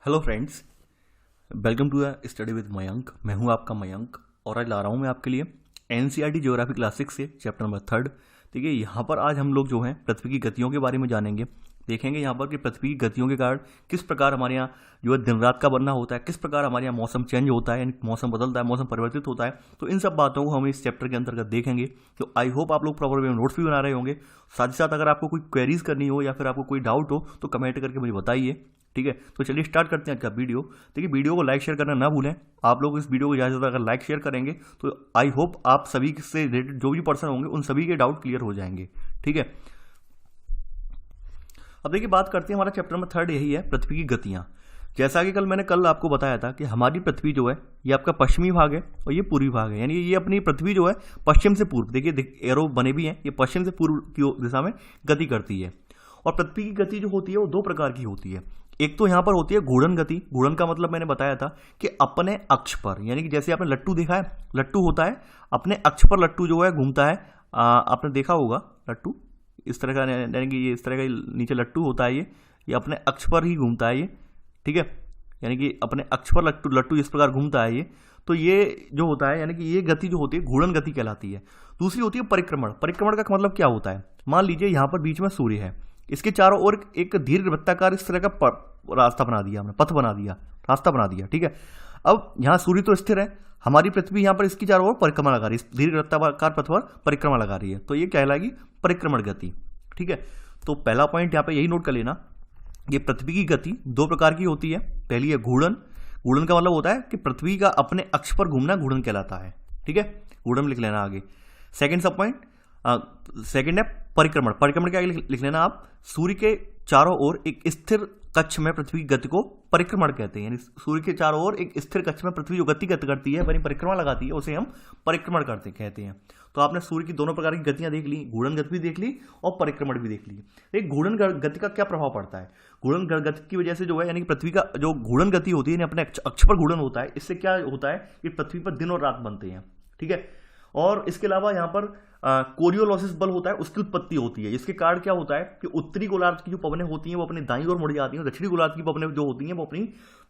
Hello friends, welcome to study with Mayank. मैं हूं आपका मयंक और आज ला रहा हूं मैं आपके लिए एनसीईआरटी ज्योग्राफी क्लास 6 से चैप्टर नंबर 3। ठीक है, यहाँ पर आज हम लोग जो है पृथ्वी की गतियों के बारे में जानेंगे। देखेंगे यहाँ पर कि पृथ्वी की गतियों के कारण किस प्रकार हमारे यहाँ जो है दिन रात का बनना होता है, किस प्रकार हमारे यहाँ मौसम चेंज होता है, यानी मौसम बदलता है, मौसम परिवर्तित होता है। तो इन सब बातों को हम इस चैप्टर के अंतर्गत देखेंगे। तो आई होप आप लोग प्रॉपर वे में नोट्स भी बना रहे होंगे। साथ ही साथ अगर आपको कोई क्वेरीज करनी हो या फिर आपको कोई डाउट हो तो कमेंट करके मुझे बताइए। ठीक है, तो चलिए स्टार्ट करते हैं आज का वीडियो। देखिए, वीडियो को लाइक शेयर करना ना भूलें। आप लोग इस वीडियो को ज़्यादा से ज़्यादा अगर लाइक शेयर करेंगे तो आई होप आप सभी से रिलेटेड जो भी पर्सन होंगे उन सभी के डाउट क्लियर हो जाएंगे। ठीक है, अब देखिए बात करते हैं, हमारा चैप्टर नंबर 3 यही है, पृथ्वी की गतियाँ। जैसा कि कल आपको बताया था कि हमारी पृथ्वी जो है ये आपका पश्चिमी भाग है और ये पूर्वी भाग है, यानी ये अपनी पृथ्वी जो है पश्चिम से पूर्व, देखिए एरो बने भी हैं, ये पश्चिम से पूर्व की दिशा में गति करती है। और पृथ्वी की गति जो होती है वो दो प्रकार की होती है। एक तो यहाँ पर होती है घूर्णन गति। घूर्णन का मतलब मैंने बताया था कि अपने अक्ष पर, यानी कि जैसे आपने लट्टू देखा है, लट्टू होता है अपने अक्ष पर, लट्टू जो है घूमता है। आपने देखा होगा लट्टू इस तरह का, यानी कि ये इस तरह का नीचे लट्टू होता है, ये अपने अक्ष पर ही घूमता है ये। ठीक है, यानी कि अपने अक्ष पर लट्टू इस प्रकार घूमता है ये। तो ये जो होता है, यानी कि ये गति जो होती है घूर्णन गति कहलाती है। दूसरी होती है परिक्रमण। परिक्रमण का मतलब क्या होता है, मान लीजिए यहाँ पर बीच में सूर्य है, इसके चारों ओर एक दीर्घ वृत्ताकार इस तरह का रास्ता बना दिया हमने, पथ बना दिया, रास्ता बना दिया। ठीक है, अब यहाँ सूर्य तो स्थिर है, हमारी पृथ्वी यहाँ पर इसकी चारों ओर परिक्रमा लगा रही है, इस दीर्घ वृत्ताकार पथ पर परिक्रमा लगा रही है, तो ये कहलाएगी परिक्रमण गति। ठीक है, तो पहला पॉइंट यहाँ पे यही नोट कर लेना, ये पृथ्वी की गति दो प्रकार की होती है। पहली है घूर्णन। घूर्णन का मतलब होता है कि पृथ्वी का अपने अक्ष पर घूमना घूर्णन कहलाता है। ठीक है, घूर्णन लिख लेना आगे। सेकंड सब पॉइंट, सेकंड है परिक्रमण। परिक्रमण क्या लिख लेना आप, सूर्य के चारों ओर एक स्थिर कक्ष में पृथ्वी की गति को परिक्रमण कहते हैं। यानी सूर्य के चारों ओर एक स्थिर कक्ष में पृथ्वी जो गति करती है, यानी परिक्रमा लगाती है, उसे हम परिक्रमण कहते हैं। तो आपने सूर्य की दोनों प्रकार की गतियां देख ली, घूर्णन गति भी देख ली और परिक्रमण भी देख ली। एक घूर्णन गति का क्या प्रभाव पड़ता है, घूर्णन गति की वजह से जो है, यानी पृथ्वी का जो घूर्णन गति होती है, अपने अक्ष पर घूर्णन होता है, इससे क्या होता है कि पृथ्वी पर दिन और रात बनते हैं। ठीक है, और इसके अलावा यहाँ पर कोरियोलिसिस बल होता है, उसकी उत्पत्ति होती है। इसके कारण क्या होता है कि उत्तरी गोलार्ध की जो पवनें होती हैं वो अपनी दाईं ओर मुड़ जाती हैं, दक्षिणी गोलार्ध की पवनें जो होती हैं वो अपनी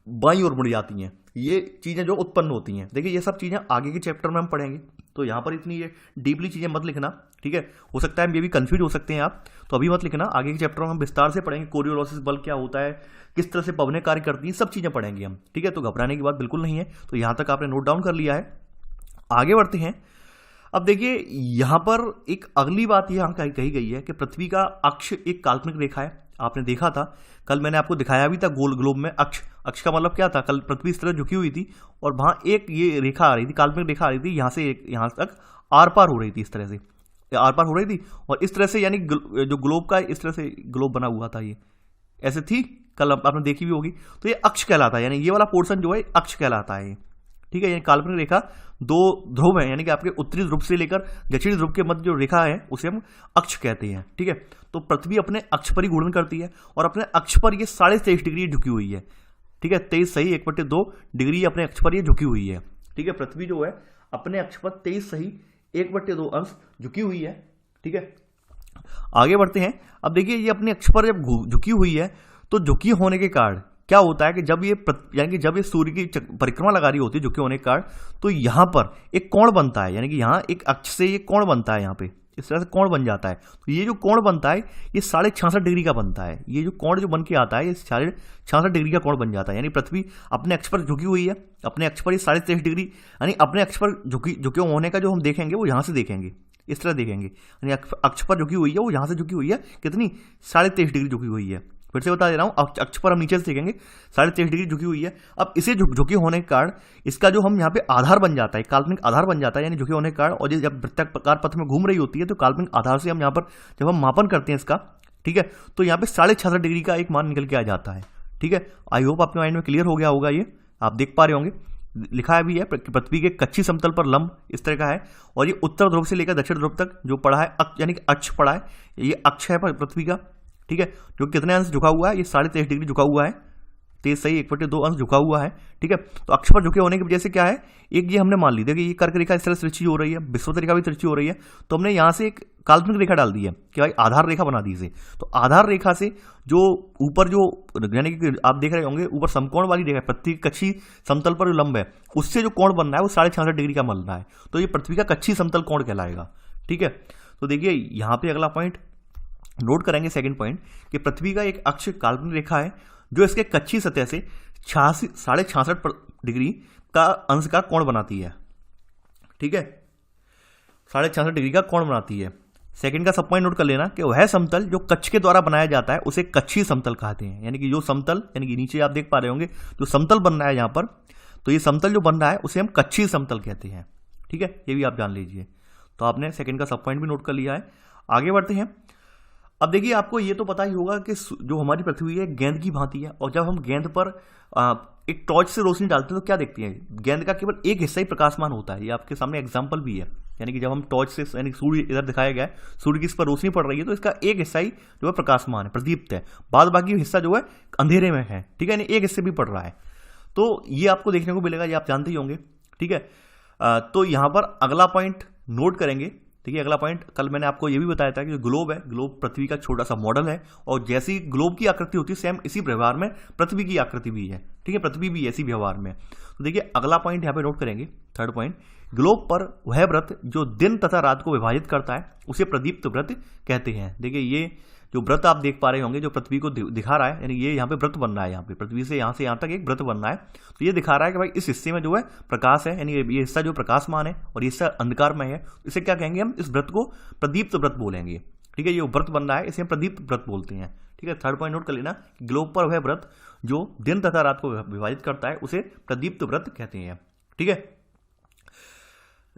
बाईं ओर मुड़ जाती हैं। ये चीजें जो उत्पन्न होती हैं, देखिए ये सब चीजें आगे के चैप्टर में हम पढ़ेंगे, तो यहाँ पर इतनी ये डीपली चीजें मत लिखना। ठीक है, हो सकता है ये भी कंफ्यूज हो सकते हैं आप, तो अभी मत लिखना। आगे के चैप्टर में हम विस्तार से पढ़ेंगे, कोरियोलिसिस बल क्या होता है, किस तरह से पवनें कार्य करती हैं, सब चीजें पढ़ेंगे हम। ठीक है, तो घबराने की बात बिल्कुल नहीं है। तो यहाँ तक आपने नोट डाउन कर लिया है, आगे बढ़ते हैं। अब देखिए यहां पर एक अगली बात यहां कही गई है कि पृथ्वी का अक्ष एक काल्पनिक रेखा है। आपने देखा था, कल मैंने आपको दिखाया भी था गोल ग्लोब में अक्ष का मतलब क्या था, कल पृथ्वी इस तरह झुकी हुई थी और वहां एक ये रेखा आ रही थी, काल्पनिक रेखा आ रही थी, यहां से यहां तक आर पार हो रही थी, इस तरह से आर पार हो रही थी। और इस तरह से, यानी जो ग्लोब का इस तरह से ग्लोब बना हुआ था, ये ऐसे थी, कल आपने देखी भी होगी। तो ये अक्ष कहलाता है, यानी ये वाला पोर्शन जो है अक्ष कहलाता है। ठीक है, यानी काल्पनिक रेखा दो ध्रुव है, यानी कि आपके उत्तरी ध्रुव से लेकर दक्षिणी ध्रुव के मध्य जो रेखा है उसे हम अक्ष कहते हैं। ठीक है, तो पृथ्वी अपने अक्ष पर ही घूर्णन करती है और अपने अक्ष पर ये 23.5 डिग्री झुकी हुई है। ठीक है, 23 सही 1/2 डिग्री अपने अक्ष पर ये झुकी हुई है। ठीक है, पृथ्वी जो है अपने अक्ष पर 23 सही 1/2 अंश झुकी हुई है। ठीक है, आगे बढ़ते हैं। अब देखिए ये अपने अक्ष पर जब झुकी हुई है, तो झुकी होने के कारण क्या होता है कि जब ये, यानी कि जब ये सूर्य की परिक्रमा लगा रही होती है झुके होने के कारण, तो यहां पर एक कोण बनता है, यानी कि यहां एक अक्ष से ये कोण बनता है, यहां पे इस तरह से कोण बन जाता है। तो ये जो कोण बनता है ये 66.5 डिग्री का बनता है। ये जो कोण जो बन के आता है ये 66.5 डिग्री का कोण बन जाता है। यानी पृथ्वी अपने अक्ष पर झुकी हुई है, अपने अक्ष पर ये 23.5 डिग्री, यानी अपने अक्ष पर झुके होने का जो हम देखेंगे वो यहां से देखेंगे, इस तरह देखेंगे, यानी अक्ष पर झुकी हुई है, वो यहां से झुकी हुई है, कितनी 23.5 डिग्री झुकी हुई है। फिर से बता दे रहा हूं, अक्ष पर हम नीचे से देखेंगे 23.5 डिग्री झुकी हुई है। अब इसे झुके होने के कारण इसका जो हम यहाँ पे आधार बन जाता है, काल्पनिक आधार बन जाता है, यानी झुके होने के कारण, और जब वृत्ताकार पथ में घूम रही होती है तो काल्पनिक आधार से हम यहाँ पर जब हम मापन करते हैं इसका, ठीक है, तो यहाँ पे 66.5 डिग्री का एक मान निकल के आ जाता है। ठीक है, आई होप आपके माइंड में क्लियर हो गया होगा, ये आप देख पा रहे होंगे, लिखा भी है पृथ्वी के कच्ची समतल पर लंब इस तरह का है, और ये उत्तर ध्रुव से लेकर दक्षिण ध्रुव तक जो पड़ा है, यानी कि अक्ष पड़ा है, ये अक्ष है पृथ्वी का। ठीक है, जो कितने अंश झुका हुआ है, ये 23.5 डिग्री झुका हुआ है। तेज सही 1/2 अंश झुका हुआ है, ठीक है। तो अक्ष पर झुके होने की वजह से क्या है, एक ये हमने मान ली थी कि ये कर्क रेखा इस तरह से तिरछी हो रही है, विषुवत रेखा भी तिरछी हो रही है, तो हमने यहाँ से एक काल्पनिक रेखा डाल दी है कि भाई आधार रेखा बना दी इसे। तो आधार रेखा से जो ऊपर जो यानी कि आप देख रहे होंगे ऊपर समकोण वाली रेखा पृथ्वी कच्छी समतल पर जो लंब है उससे जो कोण बन रहा है वो 66.5 डिग्री का बन रहा है, तो ये पृथ्वी का कच्छी समतल कोण कहलाएगा, ठीक है। तो देखिए यहाँ पे अगला पॉइंट नोट करेंगे, सेकंड पॉइंट, कि पृथ्वी का एक अक्ष काल्पनिक रेखा है जो इसके कच्छी सतह से 66.5 डिग्री का अंश का कोण बनाती है, ठीक है, 66.5 डिग्री का कोण बनाती है। सेकंड का सब पॉइंट नोट कर लेना कि वह समतल जो कच्छ के द्वारा बनाया जाता है उसे कच्छी समतल कहते हैं, यानी कि जो समतल, यानी कि नीचे आप देख पा रहे होंगे जो समतल बन रहा है यहाँ पर, तो ये समतल जो बन रहा है उसे हम कच्छी समतल कहते हैं, ठीक है, ये भी आप जान लीजिए। तो आपने सेकंड का सब पॉइंट भी नोट कर लिया है। आगे बढ़ते हैं। अब देखिए आपको ये तो पता ही होगा कि जो हमारी पृथ्वी है गेंद की भांति है, और जब हम गेंद पर एक टॉर्च से रोशनी डालते हैं तो क्या देखते हैं, गेंद का केवल एक हिस्सा ही प्रकाशमान होता है। ये आपके सामने एग्जांपल भी है, यानी कि जब हम टॉर्च से, यानी सूर्य इधर दिखाया गया है, सूर्य की इस पर रोशनी पड़ रही है तो इसका एक हिस्सा ही जो है प्रकाशमान है, प्रदीप्त है, बाद बाकी हिस्सा जो है अंधेरे में है, ठीक है, यानी एक हिस्से भी पड़ रहा है। तो ये आपको देखने को मिलेगा, ये आप जानते ही होंगे, ठीक है। तो यहां पर अगला पॉइंट नोट करेंगे। देखिए अगला पॉइंट, कल मैंने आपको ये भी बताया था कि जो ग्लोब है, ग्लोब पृथ्वी का छोटा सा मॉडल है, और जैसी ग्लोब की आकृति होती है सेम इसी व्यवहार में पृथ्वी की आकृति भी है, ठीक है, पृथ्वी भी ऐसी व्यवहार में। तो देखिए अगला पॉइंट यहाँ पे नोट करेंगे, थर्ड पॉइंट, ग्लोब पर वह व्रत जो दिन तथा रात को विभाजित करता है उसे प्रदीप्त व्रत कहते हैं। देखिए ये जो व्रत आप देख पा रहे होंगे जो पृथ्वी को दिखा रहा है, यानी ये यहाँ पे व्रत बन रहा है, यहाँ पे पृथ्वी से यहाँ तक एक व्रत बन रहा है, तो ये दिखा रहा है कि भाई इस हिस्से में जो है प्रकाश है, यानी ये हिस्सा जो प्रकाशमान है और ये हिस्सा अंधकार में है, इसे क्या कहेंगे हम, इस व्रत को प्रदीप्त व्रत बोलेंगे, ठीक है। ये व्रत बन रहा है इसे हम प्रदीप्त व्रत बोलते हैं, ठीक है। थर्ड पॉइंट नोट कर लेना, ग्लोब पर वह व्रत जो दिन तथा रात को विभाजित करता है उसे प्रदीप्त व्रत कहते हैं, ठीक है।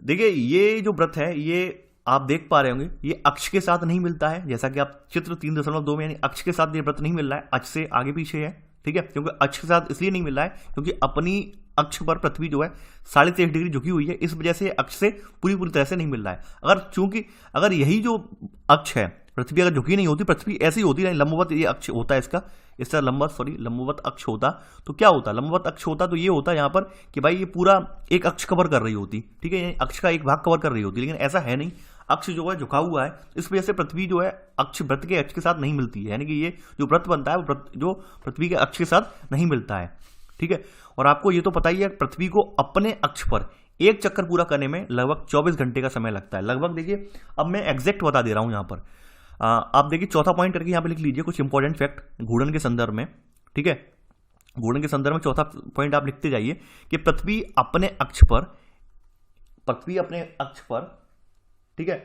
देखिए ये जो व्रत है ये आप देख पा रहे होंगे ये अक्ष के साथ नहीं मिलता है, जैसा कि आप चित्र 3.2 में, यानी अक्ष के साथ ये व्रत नहीं मिल रहा है, अक्ष से आगे पीछे है, ठीक है। क्योंकि अक्ष के साथ इसलिए नहीं मिल रहा है क्योंकि अपनी अक्ष पर पृथ्वी जो है 23.5 डिग्री झुकी हुई है, इस वजह से अक्ष से पूरी तरह से नहीं मिल रहा है। अगर यही जो अक्ष है, पृथ्वी अगर झुकी नहीं होती, पृथ्वी ऐसी होती, यानी लंबवत ये अक्ष होता है इसका, इस तरह लंबवत अक्ष होता तो क्या होता, लंबवत अक्ष होता तो ये होता यहाँ पर कि भाई ये पूरा एक अक्ष कवर कर रही होती, ठीक है, अक्ष का एक भाग कवर कर रही होती, लेकिन ऐसा है नहीं, अक्ष जो है झुका हुआ है, इस वजह से पृथ्वी जो है अक्ष व्रत के अक्ष के साथ नहीं मिलती है, यानी कि ये जो व्रत बनता है वो व्रत जो पृथ्वी के अक्ष के साथ नहीं मिलता है, ठीक है। और आपको ये तो पता ही है पृथ्वी को अपने अक्ष पर एक चक्कर पूरा करने में लगभग 24 घंटे का समय लगता है, लगभग। देखिए अब मैं एग्जैक्ट बता दे रहा हूं यहाँ पर, आप देखिए चौथा पॉइंट करके यहाँ पे लिख लीजिए कुछ इंपॉर्टेंट फैक्ट घूर्णन के संदर्भ में, ठीक है। घूर्णन के संदर्भ में चौथा पॉइंट आप लिखते जाइए कि पृथ्वी अपने अक्ष पर, ठीक है,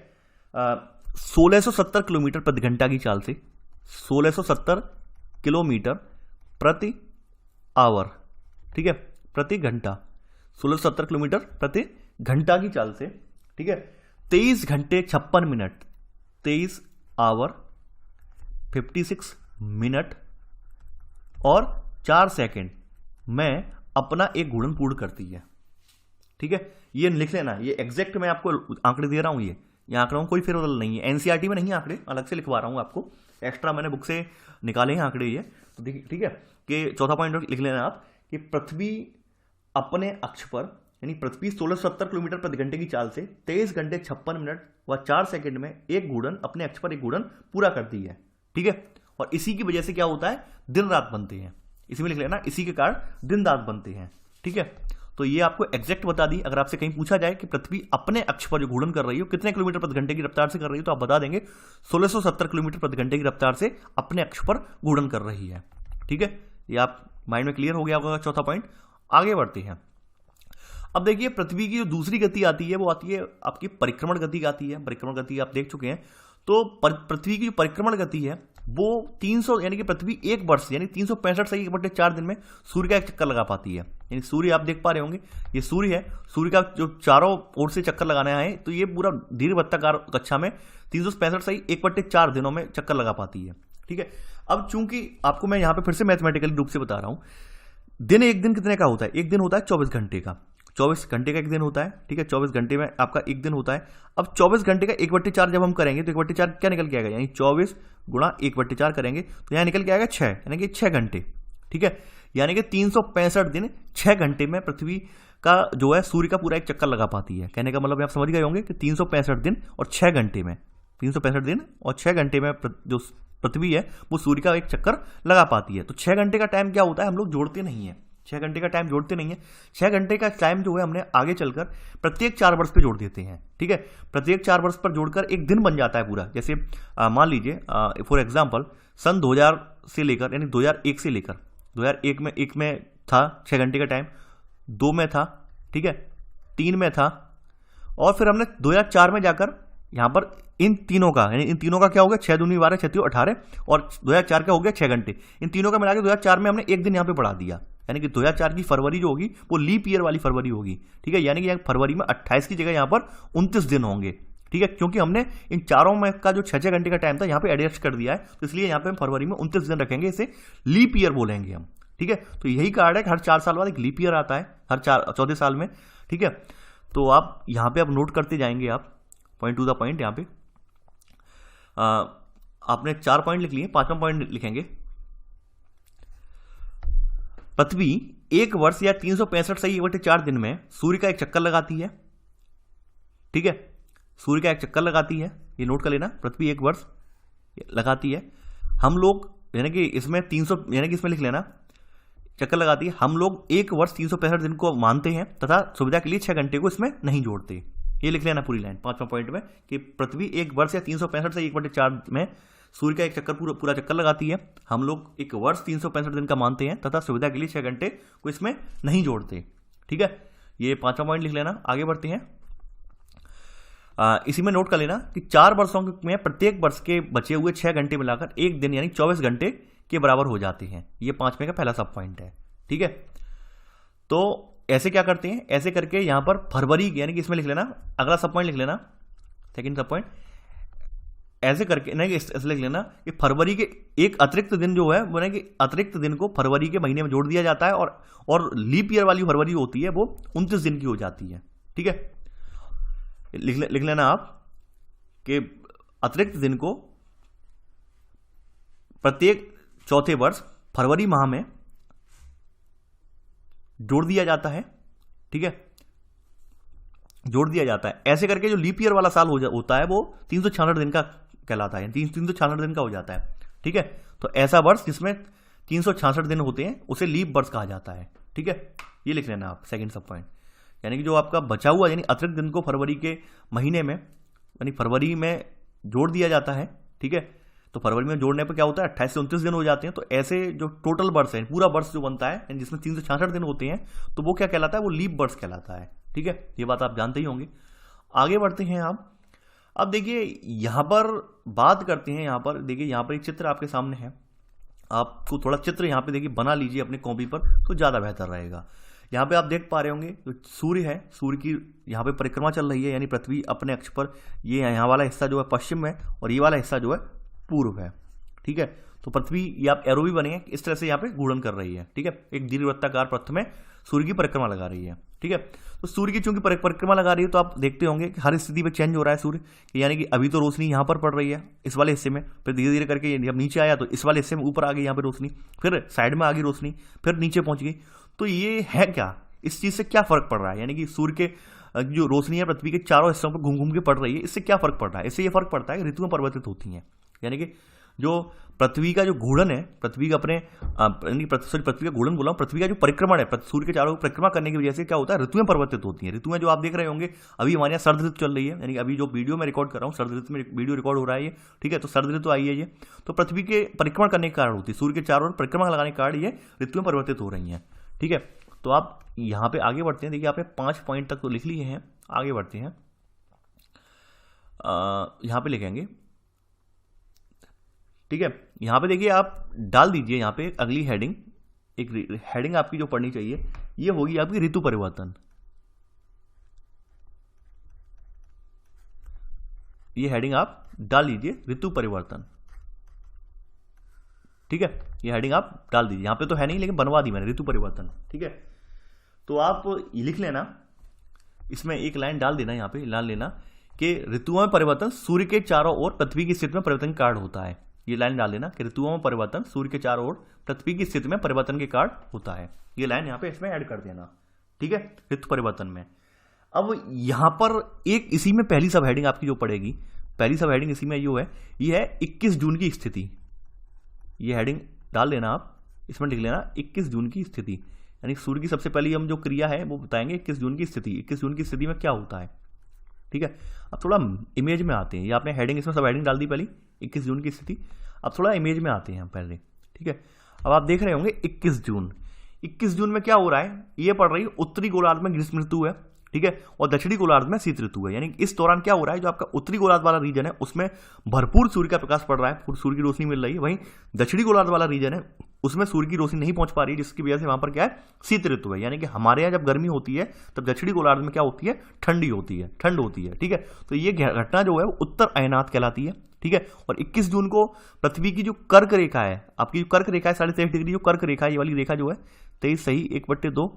1670 किलोमीटर प्रति घंटा की चाल से, 1670 किलोमीटर प्रति आवर, ठीक है, प्रति घंटा, 1670 किलोमीटर प्रति घंटा की चाल से, ठीक है, 23 घंटे 56 मिनट, 23 आवर 56 मिनट और 4 सेकंड में अपना एक घूर्णन पूर्ण करती है, ठीक है। ये लिख लेना, ये एग्जैक्ट मैं आपको आंकड़े दे रहा हूं, ये आंकड़ों कोई फेरबदल नहीं है, एनसीईआरटी में नहीं आंकड़े, अलग से लिखवा रहा हूं आपको, एक्स्ट्रा मैंने बुक से निकाले हैं आंकड़े ये, तो ठीक है। कि चौथा पॉइंट लिख लेना आप कि पृथ्वी अपने अक्ष पर, यानी पृथ्वी 1670 किलोमीटर प्रति घंटे की चाल से 23 घंटे 56 मिनट व 4 सेकंड में एक घूर्णन, अपने अक्ष पर एक घूर्णन पूरा करती है, ठीक है। और इसी की वजह से क्या होता है, दिन रात बनते हैं, इसी में लिख लेना, इसी के कारण दिन रात बनते हैं, ठीक है। तो ये आपको एग्जैक्ट बता दी, अगर आपसे कहीं पूछा जाए कि पृथ्वी अपने अक्ष पर जो घूर्णन कर रही है कितने किलोमीटर प्रति घंटे की रफ्तार से कर रही है, तो आप बता देंगे 1670 किलोमीटर प्रति घंटे की रफ्तार से अपने अक्ष पर घूर्णन कर रही है, ठीक है। ये आप माइंड में क्लियर हो गया होगा चौथा पॉइंट। आगे बढ़ते हैं। अब देखिए पृथ्वी की जो दूसरी गति आती है वो आती है आपकी परिक्रमण गति आती है, परिक्रमण गति आप देख चुके हैं। तो पृथ्वी की जो परिक्रमण गति है वो 300, यानी कि पृथ्वी एक वर्ष यानी 365 से 1/4 दिन में सूर्य का एक चक्कर लगा पाती है। यानी सूर्य आप देख पा रहे होंगे, ये सूर्य है, सूर्य का जो चारों ओर से चक्कर लगाना है तो ये पूरा दीर्घवृत्ताकार कक्षा में 365 से 1/4 दिनों में चक्कर लगा पाती है, ठीक है। अब चूंकि आपको मैं यहां पे फिर से मैथमेटिकली रूप से बता रहा हूं, दिन एक दिन कितने का होता है, एक दिन होता है 24 घंटे का, 24 घंटे का एक दिन होता है, ठीक है। 24 घंटे में आपका एक दिन होता है। अब 24 घंटे का 1/4 जब हम करेंगे तो 1/4 क्या निकल के आएगा, यानी 24 गुणा 1/4 करेंगे तो यहाँ निकल के आएगा 6, यानी कि 6 घंटे, ठीक है। यानी कि 365 दिन 6 घंटे में पृथ्वी का जो है सूर्य का पूरा एक चक्कर लगा पाती है। कहने का मतलब आप समझ गए होंगे कि 365 दिन और 6 घंटे में, 365 दिन और 6 घंटे में जो पृथ्वी है वो सूर्य का एक चक्कर लगा पाती है। तो 6 घंटे का टाइम क्या होता है, हम लोग जोड़ते नहीं है, 6 घंटे का टाइम जोड़ते नहीं है। 6 घंटे का टाइम जो है हमने आगे चलकर प्रत्येक 4 वर्ष पे जोड़ देते हैं, ठीक है। प्रत्येक 4 वर्ष पर जोड़कर एक दिन बन जाता है पूरा। जैसे मान लीजिए फॉर एग्जाम्पल सन 2000 से लेकर, यानी 2001 से लेकर 2001 में था 6 घंटे का टाइम, 2 में था, ठीक है, 3 में था, और फिर हमने 2004 में जाकर यहाँ पर इन तीनों का, यानी इन तीनों का क्या हो गया, 6 दूनी 12 6 3 18, और 2004 का हो गया 6 घंटे। इन तीनों का मिला के 2004 में हमने एक दिन यहाँ पे बढ़ा दिया, यानी कि 2004 की फरवरी जो होगी वो लीप ईयर वाली फरवरी होगी, ठीक है। यानी कि फरवरी में 28 की जगह यहाँ पर 29 दिन होंगे, ठीक है, क्योंकि हमने इन चारों में का जो 6 घंटे का टाइम था यहाँ पे एडजस्ट कर दिया है, तो इसलिए यहाँ पे हम फरवरी में 29 दिन रखेंगे, इसे लीप ईयर बोलेंगे हम, ठीक है। तो यही कार्ड है कि हर 4 साल बाद एक लीप ईयर आता है, हर 14 साल में, ठीक है। तो आप यहाँ पे अब नोट करते जाएंगे, आप पॉइंट टू द पॉइंट। यहाँ पे आपने 4 पॉइंट लिख लिए, 5वां पॉइंट लिखेंगे। पृथ्वी एक वर्ष या 365 सही 1/4 दिन में सूर्य का एक चक्कर लगाती है, ठीक है, सूर्य का एक चक्कर लगाती है, ये नोट कर लेना, पृथ्वी एक वर्ष लगाती है। हम लोग यानी कि इसमें 300, यानी कि इसमें लिख लेना चक्कर लगाती है। हम लोग एक वर्ष 365 दिन को मानते हैं तथा सुविधा के लिए 6 घंटे को इसमें नहीं जोड़ते, ये लिख लेना पूरी लाइन 5वां पॉइंट में, कि पृथ्वी एक वर्ष या 365 से 1/4 में सूर्य का एक चक्कर पूरा चक्कर लगाती है। हम लोग एक वर्ष 365 दिन का मानते हैं तथा सुविधा के लिए 6 घंटे को इसमें नहीं जोड़ते, ठीक है। ये 5वां पॉइंट लिख लेना। आगे बढ़ते हैं। इसी में नोट कर लेना कि 4 वर्षों में प्रत्येक वर्ष के बचे हुए 6 घंटे मिलाकर एक दिन यानी 24 घंटे के बराबर हो जाते हैं। ये 5वें का पहला सब पॉइंट है, ठीक है। तो ऐसे क्या करते हैं, ऐसे करके यहां पर फरवरी यानी कि इसमें लिख लेना, अगला सब पॉइंट लिख लेना, सेकंड सब पॉइंट, ऐसे करके नहीं ऐसे लिख लेना कि फरवरी के एक अतिरिक्त दिन जो है वो नहीं कि अतिरिक्त दिन को फरवरी के महीने में जोड़ दिया जाता है, और लीप ईयर वाली फरवरी होती है वो 29 दिन की हो जाती है, ठीक है। लिख लेना आप कि अतिरिक्त दिन को प्रत्येक चौथे वर्ष फरवरी माह में जोड़ दिया जाता है, ठीक है, जोड़ दिया जाता है। ऐसे करके जो लीप ईयर वाला साल होता है वो 366 दिन का कहलाता है, 366 दिन का हो जाता है, ठीक है। तो ऐसा वर्ष जिसमें 366 दिन होते हैं उसे लीप वर्ष कहा जाता है, ठीक है। ये लिख लेना आप सेकंड सब पॉइंट, यानी कि जो आपका बचा हुआ यानी अतिरिक्त दिन को फरवरी के महीने में यानी फरवरी में जोड़ दिया जाता है, ठीक है। तो फरवरी में जोड़ने पर क्या होता है 28 से 29 दिन हो जाते हैं। तो ऐसे जो टोटल वर्ष है, पूरा वर्ष जो बनता है जिसमें 366 दिन होते हैं, तो वो क्या कहलाता है, वो लीप वर्ष कहलाता है, ठीक है। ये बात आप जानते ही होंगे। आगे बढ़ते हैं आप। अब देखिए यहां पर बात करते हैं, यहां पर देखिए, यहां पर एक चित्र आपके सामने है, आपको थोड़ा चित्र यहां पे देखिए बना लीजिए अपने कॉपी पर तो ज्यादा बेहतर रहेगा। यहाँ पे आप देख पा रहे होंगे जो सूर्य है, सूर्य की यहाँ पे परिक्रमा चल रही है, यानी पृथ्वी अपने अक्ष पर, ये यहाँ वाला हिस्सा जो है पश्चिम है और ये वाला हिस्सा जो है पूर्व है, ठीक है। तो पृथ्वी ये आप एरो भी बने हैं, इस तरह से यहाँ पे घूर्णन कर रही है, ठीक है। एक दीर्घवृत्ताकार पथ में सूर्य की परिक्रमा लगा रही है, ठीक है। तो सूर्य की चूंकि परिक्रमा लगा रही है तो आप देखते होंगे कि हर स्थिति में चेंज हो रहा है सूर्य, यानी कि अभी तो रोशनी यहाँ पर पड़ रही है इस वाले हिस्से में, फिर धीरे धीरे करके जब नीचे आया तो इस वाले हिस्से में ऊपर आ गई यहाँ पे रोशनी, फिर साइड में आ गई रोशनी, फिर नीचे पहुंच गई। तो ये है क्या, इस चीज से क्या फर्क पड़ रहा है, यानी कि सूर्य के जो रोशनी है पृथ्वी के चारों हिस्सों पर घूम घूम के पड़ रही है, इससे क्या फर्क पड़ रहा है, इससे ये फर्क पड़ता है कि ऋतुएं परिवर्तित होती हैं। यानी कि जो पृथ्वी का जो घूर्णन है, पृथ्वी का अपने पृथ्वी का घूर्णन बोला, पृथ्वी का जो परिक्रमण है सूर्य के चारों परिक्रमा करने की वजह से क्या होता है, ऋतुएं परिवर्तित होती हैं। ऋतुएं जो आप देख रहे होंगे अभी हमारे यहाँ सर्द ऋतु चल रही है, यानी कि अभी जो वीडियो में रिकॉर्ड कर रहा हूँ सर्द ऋतु में वीडियो रिकॉर्ड हो रहा है ये, ठीक है। तो सर्द ऋतु आई है ये, तो पृथ्वी के परिक्रमण करने के कारण होती है, सूर्य के चारों ओर परिक्रमा लगाने के कारण ये ऋतुएं परिवर्तित हो रही हैं, ठीक है। तो आप यहां पे आगे बढ़ते हैं। देखिए आपने 5 पॉइंट तक तो लिख लिए हैं, आगे बढ़ते हैं। यहां पे लिखेंगे, ठीक है। यहां पे देखिए आप डाल दीजिए यहां पे अगली हेडिंग, एक हेडिंग आपकी जो पढ़नी चाहिए ये होगी आपकी ऋतु परिवर्तन। ये हेडिंग आप डाल दीजिए ऋतु परिवर्तन, ठीक है। ये हेडिंग आप डाल दीजिए, यहां पे तो है नहीं लेकिन बनवा दी मैंने, ऋतु परिवर्तन, ठीक है। तो आप लिख लेना, इसमें एक लाइन डाल देना, यहां पे डाल लेना कि ऋतुओं में परिवर्तन सूर्य के चारों ओर पृथ्वी की स्थिति में परिवर्तन का कारण होता है। ये लाइन डाल लेना कि ऋतुओं में परिवर्तन सूर्य के चारों ओर पृथ्वी की स्थिति में परिवर्तन के कारण होता है। ये लाइन यहाँ पे इसमें ऐड कर देना, ठीक है, ऋतु परिवर्तन में। अब यहां पर एक इसी में पहली सब हेडिंग आपकी जो पड़ेगी, पहली सब हेडिंग इसी में जो है ये है 21 जून की स्थिति। ये हेडिंग डाल लेना आप, इसमें लिख लेना 21 जून की स्थिति, यानी सूर्य की सबसे पहली हम जो क्रिया है वो बताएंगे 21 जून की स्थिति। 21 जून की स्थिति में क्या होता है, ठीक है। अब थोड़ा इमेज में आते हैं, ये आपने हेडिंग इसमें सब हेडिंग डाल दी पहली 21 जून की स्थिति। अब थोड़ा इमेज में आते हैं पहले, ठीक है। अब आप देख रहे होंगे 21 जून, 21 जून में क्या हो रहा है, ये पड़ रही है उत्तरी गोलार्ध में ग्रीष्म ऋतु है, ठीक है, और दक्षिणी गोलार्ध में शीत ऋतु है। यानी इस दौरान क्या हो रहा है, जो आपका उत्तरी गोलार्ध वाला रीजन है उसमें भरपूर सूर्य का प्रकाश पड़ रहा है, पूरी सूर्य की रोशनी मिल रही है। वहीं दक्षिणी गोलार्ध वाला रीजन है उसमें सूर्य की रोशनी नहीं पहुंच पा रही है, जिसकी वजह से वहां पर क्या है, शीत ऋतु है। यानी कि हमारे यहाँ जब गर्मी होती है तब दक्षिणी गोलार्ध में क्या होती है, ठंडी होती है, ठंड होती है, ठीक है। तो ये घटना जो है वो उत्तर अयनात कहलाती है, ठीक है। और 21 जून को पृथ्वी की जो कर्क रेखा है, आपकी जो कर्क रेखा है 23.5 डिग्री, जो कर्क रेखा है, ये वाली रेखा जो है 23 सही 1/2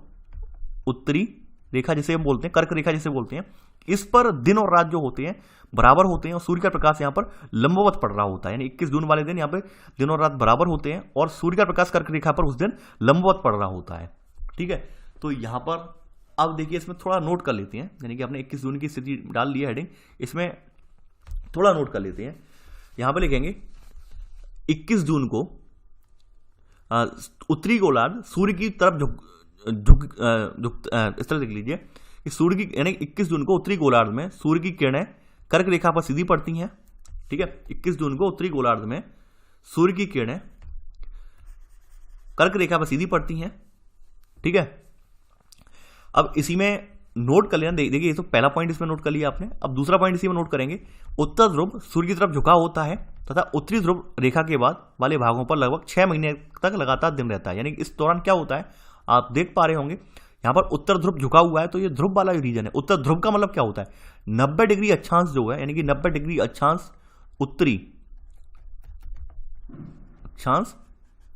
उत्तरी रेखा जिसे हम बोलते हैं, कर्क रेखा जिसे बोलते हैं, इस पर दिन और रात जो होते हैं बराबर होते हैं और सूर्य का प्रकाश यहाँ पर लंबवत पड़ रहा होता है। यानी 21 जून वाले दिन यहाँ पे दिन और रात बराबर होते हैं और सूर्य का प्रकाश कर्क रेखा पर उस दिन लंबवत पड़ रहा होता है, ठीक है। तो यहाँ पर अब देखिए इसमें थोड़ा नोट कर लेते हैं, यानी कि आपने 21 जून की स्थिति डाल ली है हेडिंग, इसमें थोड़ा नोट कर लेते हैं। यहां पर लिखेंगे 21 जून को उत्तरी गोलार्ध सूर्य की तरफ झुक इस तरह लिख लीजिए कि सूर्य की, यानी 21 जून को उत्तरी गोलार्ध में सूर्य की किरणें कर्क रेखा पर सीधी पड़ती हैं, ठीक है। 21 जून को उत्तरी गोलार्ध में सूर्य की किरणें कर्क रेखा पर सीधी पड़ती हैं, ठीक है। अब इसी में नोट कर लेना, देखिए ये तो पहला पॉइंट इसमें नोट कर लिया आपने। अब दूसरा पॉइंट इसी में नोट करेंगे, उत्तर ध्रुव सूर्य की तरफ झुका होता है तथा उत्तरी ध्रुव रेखा के बाद वाले भागों पर लगभग 6 महीने तक लगातार दिन रहता है। यानी इस दौरान क्या होता है, आप देख पा रहे होंगे यहां पर उत्तर ध्रुव झुका हुआ है, तो ये ध्रुव वाला रीजन है। उत्तर ध्रुव का मतलब क्या होता है, 90 डिग्री अक्षांश जो है, यानी कि 90 डिग्री अक्षांश उत्तरी अक्षांश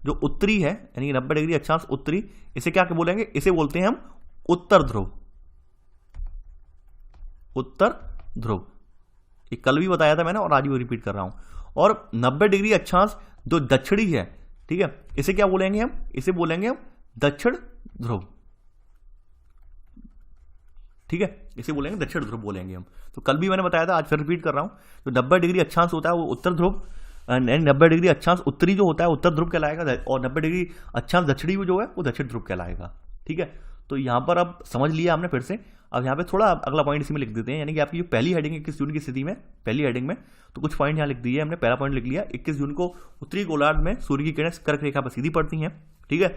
जो उत्तरी है, यानी कि 90 डिग्री अक्षांश उत्तरी, इसे क्या बोलेंगे, इसे बोलते हैं हम उत्तर ध्रुव। उत्तर ध्रुव ये कल भी बताया था मैंने और आज भी रिपीट कर रहा हूं। और 90 डिग्री अक्षांश जो दक्षिणी है, ठीक है, इसे क्या बोलेंगे हम, इसे बोलेंगे हम दक्षिण ध्रुव, ठीक है, इसे बोलेंगे दक्षिण ध्रुव बोलेंगे हम। तो कल भी मैंने बताया था, आज फिर रिपीट कर रहा हूं। जो 90 डिग्री अक्षांश होता है वो उत्तर ध्रुव, 90 डिग्री अक्षांश उत्तरी जो होता है उत्तर ध्रुव कहलाएगा, और 90 डिग्री अक्षांश दक्षिणी जो है वो दक्षिण ध्रुव कहलाएगा, ठीक है। तो यहां पर अब समझ लिया हमने फिर से। अब यहाँ पे थोड़ा अगला पॉइंट इसमें लिख देते हैं, यानी कि आपकी जो पहली हेडिंग है 21 जून की स्थिति में, पहली हेडिंग में तो कुछ पॉइंट यहाँ लिख दिए हमने। पहला पॉइंट लिख लिया, 21 जून को उत्तरी गोलार्ध में सूर्य की किरणें कर्क रेखा पर सीधी पड़ती हैं, ठीक है।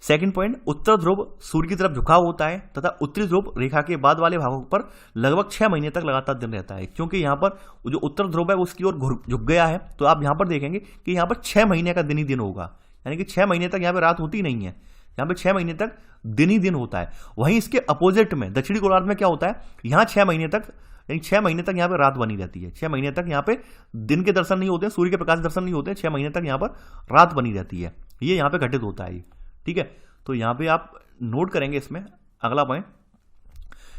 सेकंड पॉइंट, उत्तर ध्रुव सूर्य की तरफ झुका होता है तथा उत्तरी ध्रुव रेखा के बाद वाले भागों पर लगभग 6 महीने तक लगातार दिन रहता है। क्योंकि यहाँ पर जो उत्तर ध्रुव है उसकी ओर झुक गया है, तो आप यहाँ पर देखेंगे कि यहाँ पर 6 महीने का दिन ही दिन होगा, यानी कि 6 महीने तक यहाँ पे रात होती नहीं है, यहाँ पे 6 महीने तक दिन ही दिन होता है। वहीं इसके अपोजिट में दक्षिणी गोलार्ध में क्या होता है, यहाँ 6 महीने तक, यानी 6 महीने तक यहाँ पे रात बनी रहती है। 6 महीने तक यहाँ पे दिन के दर्शन नहीं होते, सूर्य के प्रकाश दर्शन नहीं होते, 6 महीने तक यहाँ पर रात बनी रहती है। ये यहाँ पे घटित होता है, ठीक है। तो यहाँ पे आप नोट करेंगे इसमें अगला पॉइंट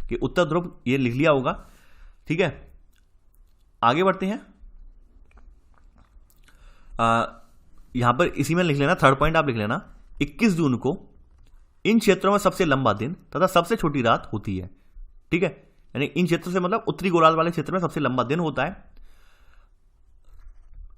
कि उत्तर ध्रुव ये लिख लिया होगा, ठीक है। आगे बढ़ते हैं, यहां पर इसी में लिख लेना, थर्ड पॉइंट आप लिख लेना, 21 जून को इन क्षेत्रों में सबसे लंबा दिन तथा सबसे छोटी रात होती है, ठीक है। यानी इन क्षेत्रों से मतलब उत्तरी गोलार्ध वाले क्षेत्र में सबसे लंबा दिन होता है।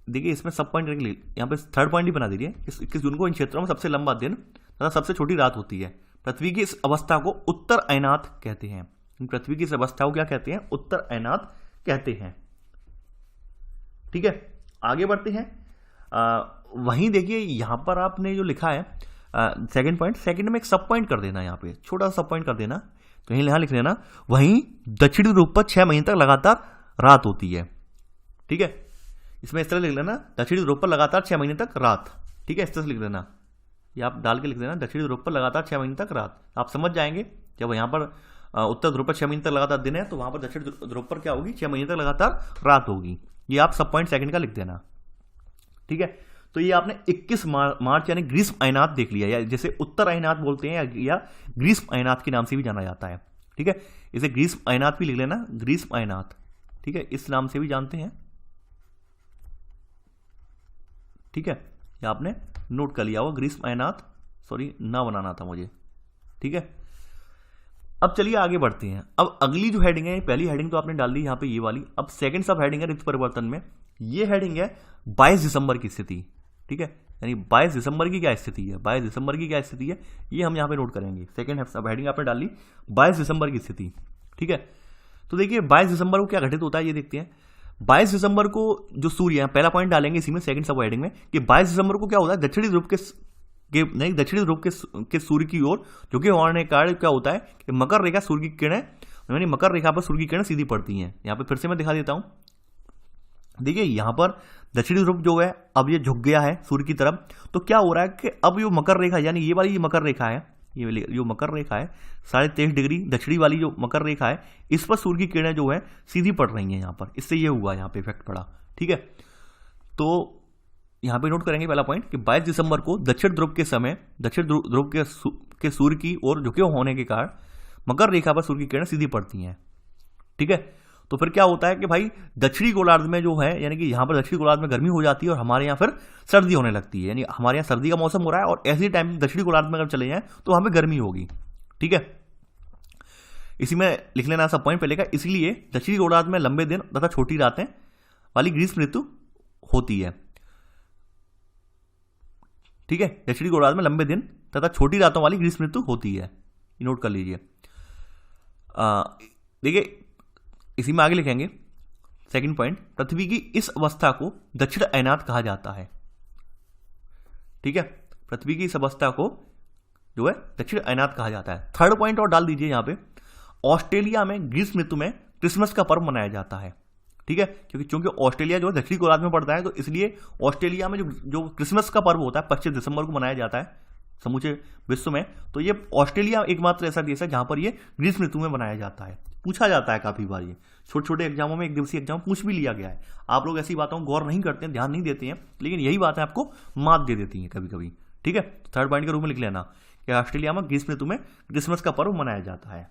देखिए इसमें सब पॉइंट यहां पे थर्ड पॉइंट ही बना दीजिए, 21 जून को इन क्षेत्रों में सबसे लंबा दिन तथा सबसे छोटी रात होती है। पृथ्वी की इस अवस्था को उत्तर अयनात कहते हैं। पृथ्वी की इस अवस्था को क्या कहते हैं, उत्तर अयनात कहते हैं, ठीक है। आगे बढ़ते हैं, वहीं देखिए यहां पर आपने जो लिखा है सेकंड पॉइंट, सेकंड में एक सब पॉइंट कर देना, यहाँ पे छोटा सा सब पॉइंट कर देना, कहीं यहां लिख लेना, वहीं दक्षिणी ध्रुव पर 6 महीने तक लगातार रात होती है, ठीक है। इसमें इस तरह लिख लेना, दक्षिणी ध्रुव पर लगातार 6 महीने तक रात, ठीक है, इस तरह से लिख देना, ये आप डाल के लिख देना, दक्षिणी ध्रुव पर लगातार 6 महीने तक रात। आप समझ जाएंगे जब यहाँ पर उत्तर ध्रुव पर 6 महीने तक लगातार दिन है, तो वहां पर दक्षिण ध्रुव पर क्या होगी, 6 महीने तक लगातार रात होगी। ये आप सब पॉइंट सेकंड का लिख देना, ठीक है। तो ये आपने 21 मार्च यानी ग्रीष्म अयनात देख लिया, या जैसे उत्तर अयनात बोलते हैं या ग्रीष्म अयनात के नाम से भी जाना जाता है, ठीक है। इसे ग्रीष्म अयनात भी लिख लेना, ग्रीष्म अयनात, ठीक है, इस नाम से भी जानते हैं। ठीक है, ये आपने नोट कर लिया होगा। ग्रीष्म अयनात, सॉरी ना बनाना था मुझे, ठीक है। अब चलिए आगे बढ़ते हैं। अब अगली जो हेडिंग है, पहली हेडिंग तो आपने डाल दी यहाँ पे ये वाली। अब सेकंड सब हेडिंग है ऋतु परिवर्तन में, ये हेडिंग है 22 दिसंबर की स्थिति, ठीक है। यानी 22 दिसंबर की क्या स्थिति है, 22 दिसंबर की क्या स्थिति है, ये हम यहाँ पे नोट करेंगे। सेकंड सब हेडिंग आपने डाल ली 22 दिसंबर की स्थिति, ठीक है। तो देखिए 22 दिसंबर को क्या घटित होता है ये देखते हैं। 22 दिसंबर को जो सूर्य है, पहला पॉइंट डालेंगे इसी में सेकंड सब हेडिंग में, कि 22 दिसंबर को क्या होता है, दक्षिणी ध्रुव के सूर्य की ओर झुके होने के कारण क्या होता है कि मकर रेखा सूर्य की किरणें, यानी मकर रेखा पर सूर्य की किरणें सीधी पड़ती हैं। यहां पे फिर से मैं दिखा देता हूं। देखिए यहां पर दक्षिणी ध्रुव जो है अब ये झुक गया है सूर्य की तरफ, तो क्या हो रहा है कि अब ये मकर रेखा, यानी ये वाली मकर रेखा है, ये जो मकर रेखा है 23.5 डिग्री दक्षिणी वाली जो मकर रेखा है, इस पर सूर्य की किरणें जो है सीधी पड़ रही हैं यहाँ पर। इससे ये हुआ, यहाँ पे इफेक्ट पड़ा, ठीक है। तो यहां पे नोट करेंगे पहला पॉइंट कि 22 दिसंबर को दक्षिण ध्रुव के समय, दक्षिण ध्रुव के सूर्य की ओर झुके होने के कारण मकर रेखा पर सूर्य की किरणें सीधी पड़ती हैं, ठीक है। तो फिर क्या होता है कि भाई दक्षिणी गोलार्ध में जो है, यानी कि यहां पर दक्षिणी गोलार्ध में गर्मी हो जाती है और हमारे यहाँ फिर सर्दी होने लगती है। यानी हमारे यहाँ सर्दी का मौसम हो रहा है और ऐसे टाइम दक्षिणी गोलार्ध में अगर चले जाए तो वहां पर गर्मी होगी, ठीक है। इसी में लिख लेना सब पॉइंट पहले का। इसलिए दक्षिणी गोलार्ध में लंबे दिन तथा छोटी रातें वाली ग्रीष्म ऋतु होती है, ठीक है। दक्षिणी गोलार्ध में लंबे दिन तथा छोटी रातों वाली ग्रीष्म ऋतु होती है, नोट कर लीजिए। देखिए इसी में आगे लिखेंगे सेकंड पॉइंट, पृथ्वी की इस अवस्था को दक्षिण अयनात कहा जाता है, ठीक है। पृथ्वी की इस अवस्था को जो है दक्षिण अयनात कहा जाता है। थर्ड पॉइंट और डाल दीजिए यहाँ पे, ऑस्ट्रेलिया में ग्रीष्म ऋतु में क्रिसमस का पर्व मनाया जाता है, ठीक है। क्योंकि ऑस्ट्रेलिया जो है दक्षिणी गोलार्ध में पड़ता है, तो इसलिए ऑस्ट्रेलिया में जो क्रिसमस का पर्व होता है 25 दिसंबर को मनाया जाता है समूचे विश्व में। तो ये ऑस्ट्रेलिया एकमात्र ऐसा देश है जहां पर ये ग्रीष्म ऋतु में मनाया जाता है। पूछा जाता है काफी बार, ये छोटे छोटे एग्जामों में, एक दिवसीय एग्जाम पूछ भी लिया गया है। आप लोग ऐसी बातों को गौर नहीं करते हैं, ध्यान नहीं देते हैं, लेकिन यही बातें आपको मात दे देती हैं कभी कभी, ठीक है। थर्ड पॉइंट के रूप में लिख लेना कि ऑस्ट्रेलिया में ग्रीष्म ऋतु में क्रिसमस का पर्व मनाया जाता है।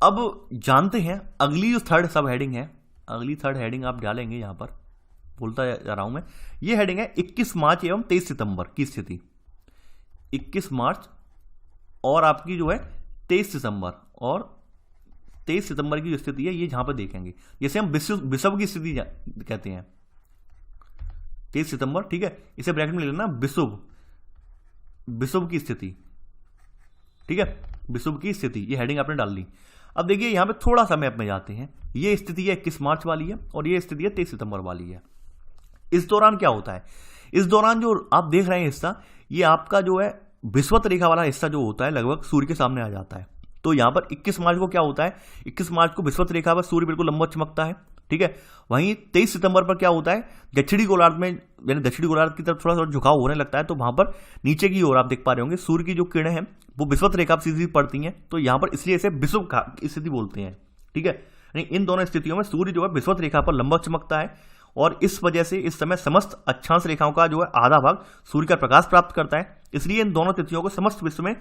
अब जानते हैं अगली जो थर्ड सब हेडिंग है, अगली थर्ड हेडिंग आप डालेंगे यहां पर, बोलता जा रहा हूं मैं। ये हेडिंग है 21 मार्च एवं 23 सितंबर की स्थिति। 21 मार्च और आपकी जो है 23 सितंबर, और 23 सितंबर की जो स्थिति है ये जहां पर देखेंगे, जैसे हम विषुव की स्थिति कहते हैं 23 सितंबर, ठीक है। इसे ब्रैकेट में ले लेना, विषुव की स्थिति, ठीक है। विषुव की स्थिति, ये हेडिंग आपने डाल ली। अब देखिए यहां पे थोड़ा सा मैप में जाते हैं। ये स्थिति है 21 मार्च वाली है और ये स्थिति है 23 सितंबर वाली है। इस दौरान क्या होता है, इस दौरान जो आप देख रहे हैं हिस्सा, ये आपका जो है विषुवत रेखा वाला हिस्सा जो होता है लगभग सूर्य के सामने आ जाता है। तो यहां पर 21 मार्च को क्या होता है, 21 मार्च को विषुवत रेखा पर सूर्य बिल्कुल लंबवत चमकता है, ठीक है। वहीं 23 सितंबर पर क्या होता है, दक्षिणी गोलार्ध में, यानी दक्षिणी गोलार्ध की तरफ थोड़ा सा झुकाव होने लगता है, तो वहां पर नीचे की ओर आप देख पा रहे होंगे सूर्य की जो किरणें हैं वो विषुवत रेखा पर सीधी पड़ती हैं। तो यहां पर इसलिए इसे विषुव स्थिति बोलते हैं, ठीक है। यानी इन दोनों स्थितियों में सूर्य जो है विषुवत रेखा पर लंबवत चमकता है और इस वजह से इस समय समस्त अक्षांश रेखाओं का जो है आधा भाग सूर्य का प्रकाश प्राप्त करता है। इसलिए इन दोनों तिथियों को समस्त विश्व में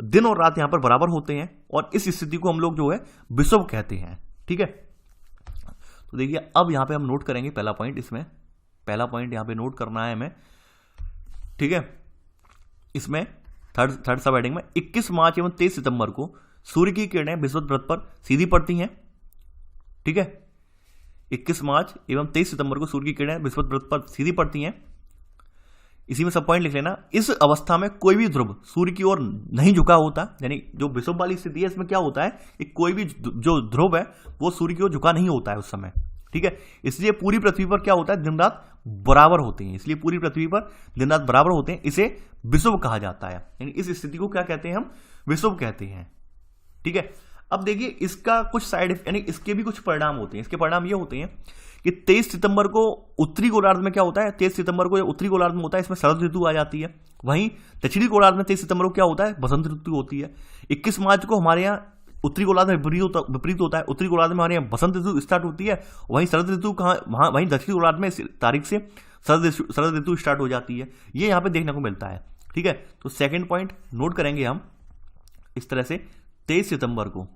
दिन और रात यहां पर बराबर होते हैं और इस स्थिति को हम लोग जो है विषुव कहते हैं, ठीक है। तो देखिए अब यहां पे हम नोट करेंगे पहला पॉइंट, इसमें पहला पॉइंट यहां पे नोट करना है हमें, ठीक है। इसमें थर्ड सब हेडिंग में 21 मार्च एवं 23 सितंबर को सूर्य की किरणें विषुवत वृत्त पर सीधी पड़ती हैं, ठीक है। 21 मार्च एवं 23 सितंबर को सूर्य की किरणें विषुवत वृत्त पर सीधी पड़ती हैं। इसी में सब पॉइंट लिख लेना। इस अवस्था में कोई भी ध्रुव सूर्य की ओर नहीं झुका होता, यानी जो विषुव वाली स्थिति है इसमें क्या होता है कि कोई भी जो ध्रुव है वो सूर्य की ओर झुका नहीं होता है उस समय, ठीक है। इसलिए पूरी पृथ्वी पर क्या होता है, दिन रात बराबर होते हैं, इसलिए पूरी पृथ्वी पर दिन रात बराबर होते हैं, इसे विषुव कहा जाता है। यानी इस स्थिति को क्या कहते हैं, हम विषुव कहते हैं, ठीक है। अब देखिए इसका कुछ साइड, यानी इसके भी कुछ परिणाम होते हैं। इसके परिणाम ये होते हैं कि 23 सितंबर को उत्तरी गोलार्ध में क्या होता है, 23 सितंबर को उत्तरी गोलार्ध में होता है, इसमें शरद ऋतु आ जाती है। वहीं दक्षिणी गोलार्ध में 23 सितंबर को क्या होता है, बसंत ऋतु होती है। 21 मार्च को हमारे यहाँ उत्तरी गोलार्ध में विपरीत होता है, उत्तरी गोलार्ध में हमारे यहाँ बसंत ऋतु स्टार्ट होती है, वहीं शरद ऋतु वहीं दक्षिणी गोलार्ध में इस तारीख से शरद ऋतु स्टार्ट हो जाती है। ये यहाँ पे देखने को मिलता है, ठीक है। तो सेकेंड पॉइंट नोट करेंगे हम इस तरह से 23 सितंबर को,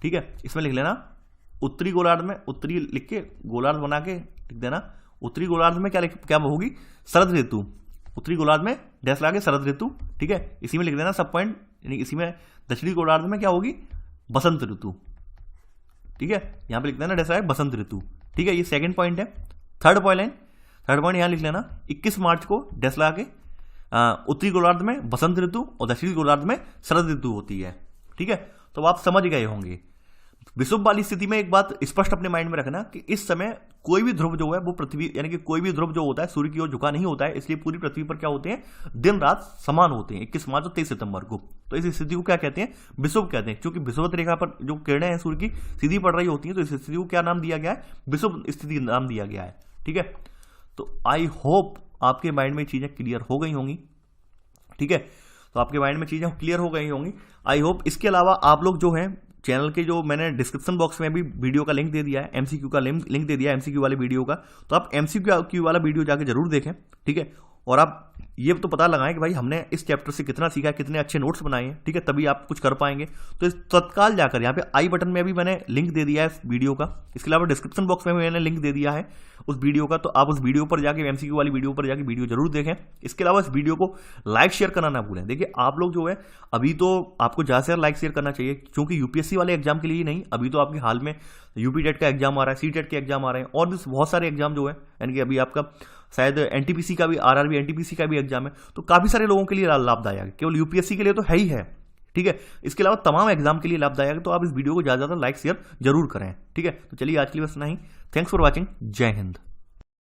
ठीक है। इसमें लिख लेना उत्तरी गोलार्ध में, उत्तरी लिख के गोलार्ध बना के लिख देना, उत्तरी गोलार्ध में क्या होगी, शरद ऋतु। उत्तरी गोलार्ध में डैश लगा के शरद ऋतु, ठीक है, इसी में लिख देना सब पॉइंट, यानी इसी में दक्षिणी गोलार्ध में क्या होगी, बसंत ऋतु, ठीक है, यहां पे लिख देना डैश लगा बसंत ऋतु, ठीक है। ये सेकंड पॉइंट है। थर्ड पॉइंट यहां लिख लेना 21 मार्च को डैश लगा के उत्तरी गोलार्ध में बसंत ऋतु और दक्षिणी गोलार्ध में शरद ऋतु होती है, ठीक है। तो आप समझ गए होंगे। विषुव वाली स्थिति में एक बात स्पष्ट अपने माइंड में रखना कि इस समय कोई भी ध्रुव जो है वो पृथ्वी, यानी कि कोई भी ध्रुव जो होता है सूर्य की ओर झुका नहीं होता है, इसलिए पूरी पृथ्वी पर क्या होते हैं, दिन रात समान होते हैं 21 मार्च और 23 सितंबर को। तो इस स्थिति को क्या कहते हैं, विषुव कहते हैं, क्योंकि विषुवत रेखा पर जो किरणें हैं सूर्य की सीधी पड़ रही होती हैं, तो इस स्थिति को क्या नाम दिया गया है, विषुव स्थिति नाम दिया गया है, ठीक है। तो आई होप आपके माइंड में चीजें क्लियर हो गई होंगी, ठीक है। तो आपके माइंड में चीजें क्लियर हो गई होंगी, आई होप। इसके अलावा आप लोग जो है चैनल के जो मैंने डिस्क्रिप्शन बॉक्स में भी वीडियो का लिंक दे दिया है, एमसीक्यू का लिंक दे दिया है, एमसीक्यू वाले वीडियो का, तो आप एमसीक्यू वाला वीडियो जाके जरूर देखें, ठीक है। और आप ये तो पता लगाएं कि भाई हमने इस चैप्टर से कितना सीखा है, कितने अच्छे नोट्स बनाए हैं, ठीक है, तभी आप कुछ कर पाएंगे। तो इस तत्काल जाकर यहाँ पे आई बटन में भी मैंने लिंक दे दिया है वीडियो का, इसके अलावा डिस्क्रिप्शन बॉक्स में भी मैंने लिंक दे दिया है उस वीडियो का, तो आप उस वीडियो पर जाके एमसीक्यू वाली वीडियो पर जाके वीडियो जरूर देखें। इसके अलावा इस वीडियो को लाइक शेयर करना ना भूलें। देखिए आप लोग जो है अभी तो आपको ज्यादा से लाइक शेयर करना चाहिए, क्योंकि यूपीएससी वाले एग्जाम के लिए नहीं, अभी तो आपके हाल में यूपी टेट का एग्जाम आ रहा है, सी टेट के एग्जाम आ रहे हैं, और भी बहुत सारे एग्जाम जो है, यानी कि अभी आपका शायद एनटीपीसी का भी, आरआरबी एनटीपीसी का भी एग्जाम है, तो काफी सारे लोगों के लिए लाभदायक है, केवल यूपीएससी के लिए तो है ही है, ठीक है। इसके अलावा तमाम एग्जाम के लिए लाभदायक है, तो आप इस वीडियो को ज्यादा लाइक शेयर जरूर करें, ठीक है। तो चलिए आज के लिए बस इतना ही। Thanks for watching. जय हिंद।